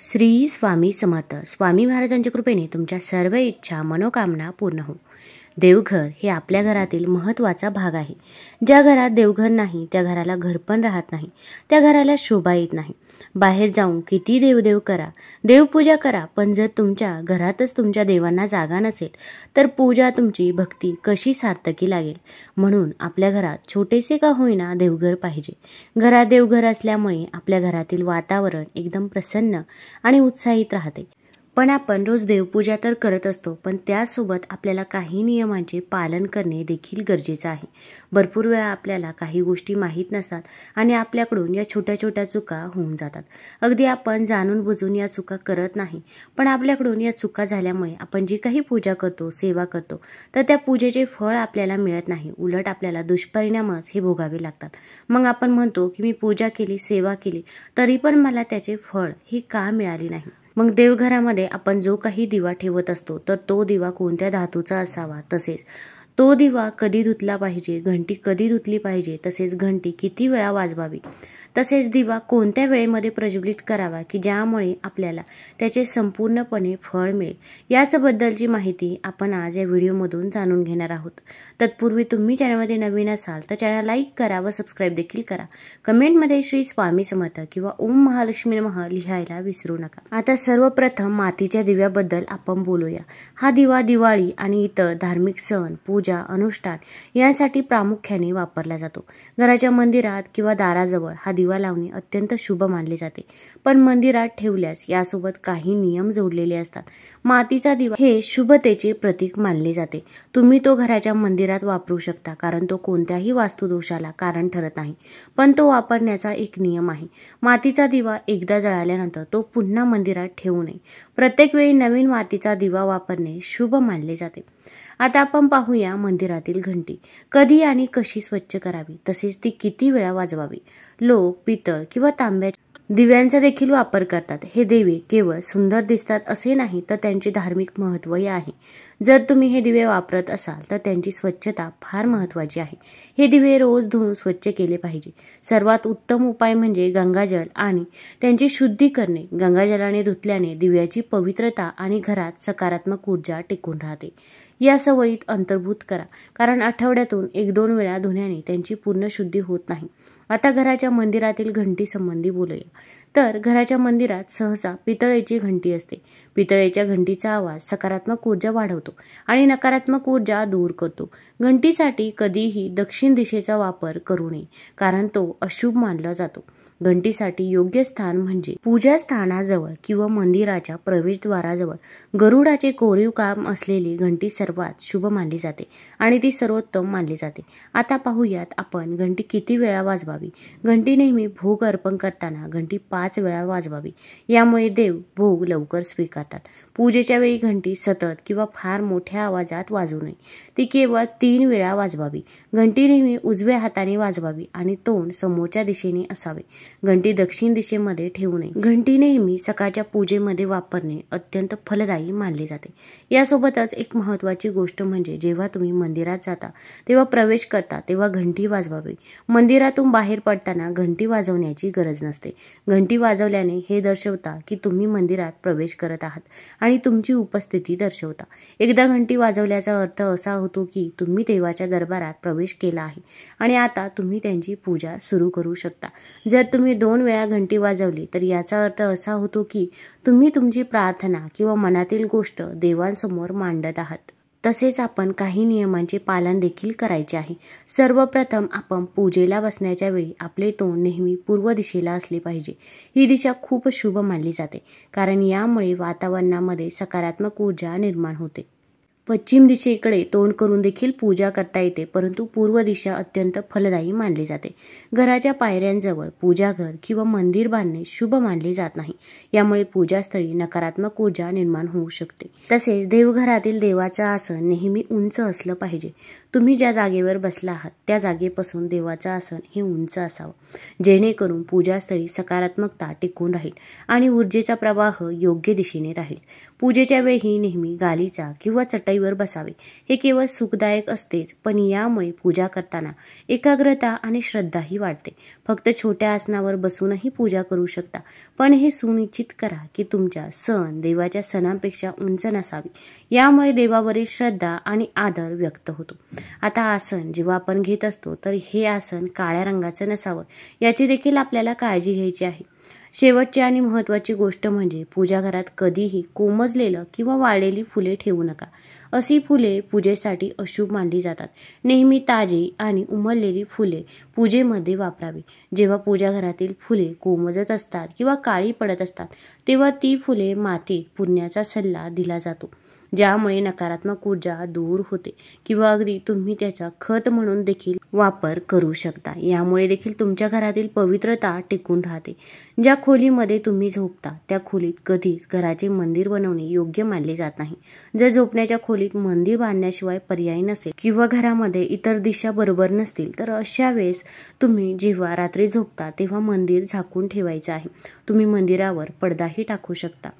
श्री स्वामी समर्थ. स्वामी महाराजांच्या कृपेने तुमच्या सर्व इच्छा मनोकामना पूर्ण हो. देवघर हे आपल्या घरातील महत्त्वाचा भाग आहे. ज्या घरात देवघर नाही त्या घराला घर पण राहत नाही, त्या घराला शोभा येत नाही. बाहेर जाऊन किती देवदेव करा, देवपूजा करा, पण जर तुमच्या घरातच तुमच्या देवांना जागा नसेल तर पूजा तुमची भक्ती कशी सार्थकी लागेल. म्हणून आपल्या घरात छोटेसे का होईना देवघर पाहिजे. घरात देवघर असल्यामुळे आपल्या घरातील वातावरण एकदम प्रसन्न आणि उत्साहित राहते. पण आपण रोज देवपूजा तर करत असतो, पण त्यासोबत आपल्याला काही नियमांचे पालन करणे देखील गरजेचं आहे. भरपूर वेळा आपल्याला काही गोष्टी माहीत नसतात आणि आपल्याकडून या छोट्या छोट्या चुका होऊन जातात. अगदी आपण जाणून बुजून या चुका करत नाही, पण आपल्याकडून या चुका झाल्यामुळे आपण जी काही पूजा करतो, सेवा करतो, तर त्या पूजेचे फळ आपल्याला मिळत नाही. उलट आपल्याला दुष्परिणामच हे भोगावे लागतात. मग आपण म्हणतो की मी पूजा केली, सेवा केली, तरी पण मला त्याचे फळ हे का मिळाले नाही. मग देवघरामध्ये आपण जो काही दिवा ठेवत असतो तर तो दिवा कोणत्या धातूचा असावा, तसेच तो दिवा कधी धुतला पाहिजे, घंटी कधी धुतली पाहिजे, तसेच घंटी किती वेळा वाजवावी, तसेच दिवा कोणत्या वेळेमध्ये प्रज्वलित करावा की ज्यामुळे आपल्याला त्याचे संपूर्णपणे फळ मिळेल, याचबद्दलची माहिती आपण आज या व्हिडिओमधून जाणून घेणार आहोत. तत्पूर्वी तुम्ही चॅनलमध्ये नवीन असाल तर चॅनल लाईक करा व सबस्क्राईब देखील करा. कमेंटमध्ये श्री स्वामी समर्थ किंवा ओम महालक्ष्मी नमः लिहायला विसरू नका. आता सर्वप्रथम मातीच्या दिव्याबद्दल आपण बोलूया. हा दिवा दिवाळी आणि इतर धार्मिक सण, पूजा, अनुष्ठान यासाठी प्रामुख्याने वापरला जातो. घराच्या मंदिरात किंवा दाराजवळ हा दिवा लावणे अत्यंत शुभ मानले जाते, पण मंदिरात ठेवल्यास यासोबत काही नियम जोडलेले असतात. मातीचा दिवा हे शुभतेचे प्रतीक मानले जाते. तुम्ही तो घराच्या मंदिरात वापरू शकता, कारण तो कोणत्याही वास्तुदोषाला कारण ठरत नाही, पण तो वापरण्याचा एक नियम आहे. मातीचा दिवा एकदा जळाल्यानंतर तो पुन्हा मंदिरात ठेवू नये. प्रत्येक वेळी नवीन मातीचा दिवा वापरणे शुभ मानले जाते. आता आपण पाहूया मंदिरातील घंटी कधी आणि कशी स्वच्छ करावी, तसेच ती किती वेळा वाजवावी. लोक पितळ किंवा तांब्याच्या दिव्यांचा देखील वापर करतात. हे दिवे केवळ सुंदर दिसतात असे नाही, तर त्यांचे धार्मिक महत्त्वही आहे. जर तुम्ही हे दिवे वापरत असाल तर त्यांची स्वच्छता फार महत्त्वाची आहे. हे दिवे रोज धुवून स्वच्छ केले पाहिजे. सर्वात उत्तम उपाय म्हणजे गंगाजल आणि त्यांची शुद्धी करणे. गंगाजलाने धुतल्याने दिव्याची पवित्रता आणि घरात सकारात्मक ऊर्जा टिकून राहते. या सवयीत अंतर्भूत करा, कारण आठवड्यातून 1-2 वेळा धुण्याने त्यांची पूर्ण शुद्धी होत नाही. आता घराच्या मंदिरातील घंटी संबंधी बोलूया. तर घराच्या मंदिरात सहसा पितळेची घंटी असते. पितळेच्या घंटीचा आवाज सकारात्मक ऊर्जा वाढवतो आणि नकारात्मक ऊर्जा दूर करतो. घंटीसाठी कधीही दक्षिण दिशेचा वापर करू नये, कारण तो अशुभ मानला जातो. घंटीसाठी योग्य स्थान म्हणजे पूजा स्थानाजवळ किंवा मंदिराच्या प्रवेशद्वाराजवळ गरुडाचे कोरीव काम असलेली घंटी सर्वात शुभ मानली जाते आणि ती सर्वोत्तम मानली जाते. आता पाहूयात आपण घंटी किती वेळा वाजवावी. घंटी नेहमी भोग अर्पण करताना घंटी 5 वेळा वाजवावी. यामुळे देव भोग लवकर स्वीकारतात. पूजेच्या वेळी घंटी सतत किंवा फार मोठ्या आवाजात वाजवू नये. ती केवळ 3 वेळा वाजवावी. घंटी नेहमी उजव्या हाताने वाजवावी आणि तोंड समोरच्या दिशेने असावे. घंटी दक्षिण दिशेमध्ये ठेवू नये. घंटी नेहमी सकाळच्या पूजेमध्ये वापरणे अत्यंत फलदायी मानले जाते. यासोबतच एक महत्त्वाची गोष्ट म्हणजे जेव्हा तुम्ही मंदिरात जाता तेव्हा प्रवेश करता तेव्हा घंटी वाजवावी. मंदिरातून बाहेर पडताना घंटी वाजवण्याची गरज नसते. घंटी वाजवल्याने हे दर्शवता की तुम्ही मंदिरात प्रवेश करत आहात आणि तुमची उपस्थिती दर्शवता. एकदा घंटी वाजवल्याचा अर्थ असा होतो की तुम्ही देवाच्या दरबारात प्रवेश केला आहे आणि आता तुम्ही त्यांची पूजा सुरू करू शकता. जर तुम्ही 2 वेळा घंटी वाजवली तर याचा अर्थ असा होतो की तुम्ही तुमची प्रार्थना किंवा मनातील गोष्ट देवांसमोर मांडत आहात. तसेच आपण काही नियमांचे पालन देखील करायचे आहे. सर्वप्रथम आपण पूजेला बसण्याच्या वेळी आपले तोंड नेहमी पूर्व दिशेला असले पाहिजे. ही दिशा खूप शुभ मानली जाते, कारण यामुळे वातावरणामध्ये सकारात्मक ऊर्जा निर्माण होते. पश्चिम दिशेकडे तोंड करून देखील पूजा करता येते, परंतु पूर्व दिशा अत्यंत फलदायी मानली जाते. घराच्या पायऱ्यांजवळ पूजाघर किंवा मंदिर बांधणे शुभ मानले जात नाही. यामुळे पूजास्थळी नकारात्मक ऊर्जा निर्माण होऊ शकते. तसेच देवघरातील देवाचं आसन नेहमी उंच असलं पाहिजे. तुम्ही ज्या जागेवर बसला आहात त्या जागेपासून देवाचं आसन हे उंच असावं, जेणेकरून पूजास्थळी सकारात्मकता टिकून राहील आणि ऊर्जेचा प्रवाह योग्य दिशेने राहील. पूजेच्या वेळी नेहमी गालीचा किंवा चटई चटईवर बसावे. हे केवळ सुखदायक असतेच, पण यामुळे पूजा करताना एकाग्रता आणि श्रद्धाही वाढते. फक्त छोट्या आसनावर बसूनही पूजा करू शकता, पण हे सुनिश्चित करा की तुमच्या सण देवाच्या सणांपेक्षा उंच नसावी. यामुळे देवावरील श्रद्धा आणि आदर व्यक्त होतो. आता आसन जेव्हा आपण घेत असतो तर हे आसन काळ्या रंगाचं नसावं याची देखील आपल्याला काळजी घ्यायची आहे. शेवटची आणि महत्त्वाची गोष्ट म्हणजे पूजाघरात कधीही कोमजलेलं किंवा वाळलेली फुले ठेवू नका. अशी फुले पूजेसाठी अशुभ मानली जातात. नेहमी ताजी आणि उमललेली फुले पूजेमध्ये वापरावी. जेव्हा पूजाघरातील फुले कोमजत असतात किंवा काळी पडत असतात तेव्हा ती फुले मातीत पुरण्याचा सल्ला दिला जातो, ज्यामुळे नकारात्मक ऊर्जा दूर होते किंवा अगदी तुम्ही त्याचा खत म्हणून देखील वापर करू शकता. यामुळे देखील तुमच्या घरातील पवित्रता टिकून राहते. ज्या खोलीमध्ये तुम्ही झोपता त्या खोलीत कधीच घराचे मंदिर बनवणे योग्य मानले जात नाही. जर झोपण्याच्या खोलीत मंदिर बांधण्याशिवाय पर्याय नसेल किंवा घरामध्ये इतर दिशा बरोबर नसतील तर अशा वेळेस तुम्ही जेव्हा रात्री झोपता तेव्हा मंदिर झाकून ठेवायचं आहे. तुम्ही मंदिरावर पडदाही टाकू शकता.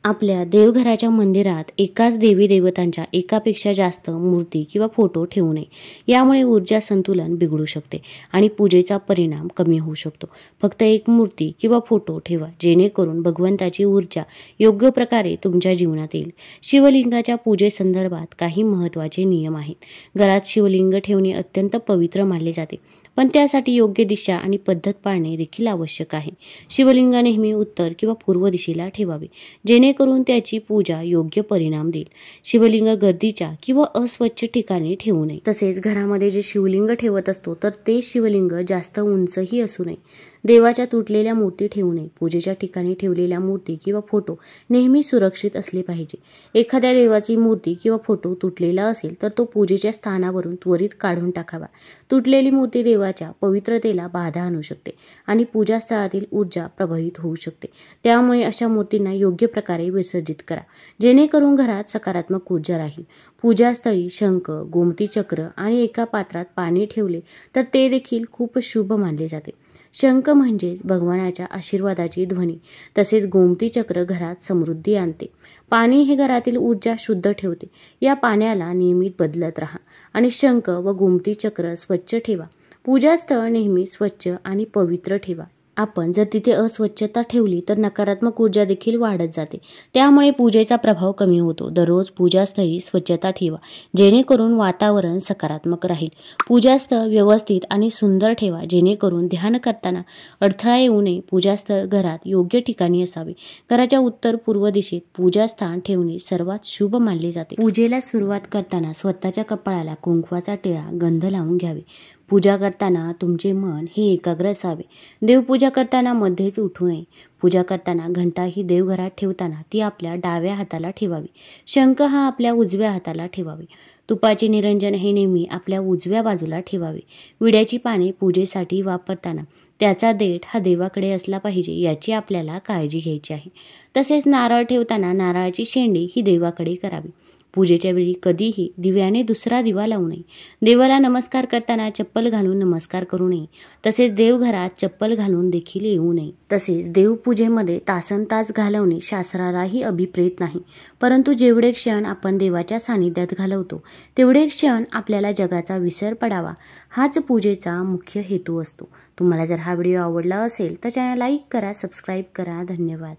आपल्या देवघराच्या मंदिरात एकाच देवी देवतांच्या एकापेक्षा जास्त मूर्ती किंवा फोटो ठेवू नये. यामुळे ऊर्जा संतुलन बिघडू शकते आणि पूजेचा परिणाम कमी होऊ शकतो. फक्त एक मूर्ती किंवा फोटो ठेवा, जेणेकरून भगवंताची ऊर्जा योग्य प्रकारे तुमच्या जीवनात येईल. शिवलिंगाच्या पूजेसंदर्भात काही महत्त्वाचे नियम आहेत. घरात शिवलिंग ठेवणे अत्यंत पवित्र मानले जाते, पण त्यासाठी योग्य दिशा आणि पद्धत पाळणे देखील आवश्यक आहे. शिवलिंग नेहमी उत्तर किंवा पूर्व दिशेला ठेवावे, जेणेकरून त्याची पूजा योग्य परिणाम देईल. शिवलिंग गर्दीच्या किंवा अस्वच्छ ठिकाणी ठेवू नये. तसेच घरामध्ये जे शिवलिंग ठेवत असतो तर ते शिवलिंग जास्त उंचही असू नये. देवाच्या तुटलेल्या मूर्ती ठेवू नये. पूजेच्या ठिकाणी ठेवलेल्या मूर्ती किंवा फोटो नेहमी सुरक्षित असले पाहिजे. एखाद्या देवाची मूर्ती किंवा फोटो तुटलेला असेल तर तो पूजेच्या स्थानावरून त्वरित काढून टाकावा. तुटलेली मूर्ती देवाच्या पवित्रतेला बाधा आणू शकते आणि पूजास्थळातील ऊर्जा प्रभावित होऊ शकते. त्यामुळे अशा मूर्तींना योग्य प्रकारे विसर्जित करा, जेणेकरून घरात सकारात्मक ऊर्जा राहील. पूजास्थळी शंख, गोमती चक्र आणि एका पात्रात पाणी ठेवले तर ते देखील खूप शुभ मानले जाते. शंख म्हणजेच भगवानाच्या आशीर्वादाची ध्वनी, तसेच गोमती चक्र घरात समृद्धी आणते. पाणी हे घरातील ऊर्जा शुद्ध ठेवते. या पाण्याला नियमित बदलत राहा आणि शंख व गोमती चक्र स्वच्छ ठेवा. पूजास्थळ नेहमी स्वच्छ आणि पवित्र ठेवा. आपण जर तिथे अस्वच्छता ठेवली तर नकारात्मक ऊर्जा देखील वाढत जाते. त्यामुळे पूजेचा प्रभाव कमी होतो. दररोज पूजास्थळी स्वच्छता ठेवा, जेणेकरून वातावरण सकारात्मक राहील. पूजास्थळ व्यवस्थित आणि सुंदर ठेवा, जेणेकरून ध्यान करताना अडथळा येऊ नये. पूजास्थळ घरात योग्य ठिकाणी असावे. घराच्या उत्तर पूर्व दिशेत पूजास्थान ठेवणे सर्वात शुभ मानले जाते. पूजेला सुरुवात करताना स्वतःच्या कपाळाला कुंकवाचा टिळा, गंध लावून घ्यावे. पूजा करताना तुमचे मन हे एकाग्र असावे. देवपूजा करताना मध्येच उठू नये. पूजा करताना घंटा ही देवघरात ठेवताना ती आपल्या डाव्या हाताला ठेवावी. शंख हा आपल्या उजव्या हाताला ठेवावे. तुपाचे निरंजन हे नेहमी आपल्या उजव्या बाजूला ठेवावे. विड्याची पाने पूजेसाठी वापरताना त्याचा देठ हा देवाकडे असला पाहिजे याची आपल्याला काळजी घ्यायची आहे. तसेच नारळ ठेवताना नारळाची शेंडी ही देवाकडे करावी. पूजेच्या वेळी कधीही दिव्याने दुसरा दिवा लावू नये. देवाला नमस्कार करताना चप्पल घालून नमस्कार करू नये. तसेच देवघरात चप्पल घालून देखील येऊ नये. तसेच देवपूजेमध्ये तासनतास घालवणे शास्त्रालाही अभिप्रेत नाही, परंतु जेवढे क्षण आपण देवाच्या सानिध्यात घालवतो तेवढे क्षण आपल्याला जगाचा विसर पडावा, हाच पूजेचा मुख्य हेतू असतो. तुम्हाला जर हा व्हिडिओ आवडला असेल तर चॅनल लाईक करा, सबस्क्राईब करा. धन्यवाद.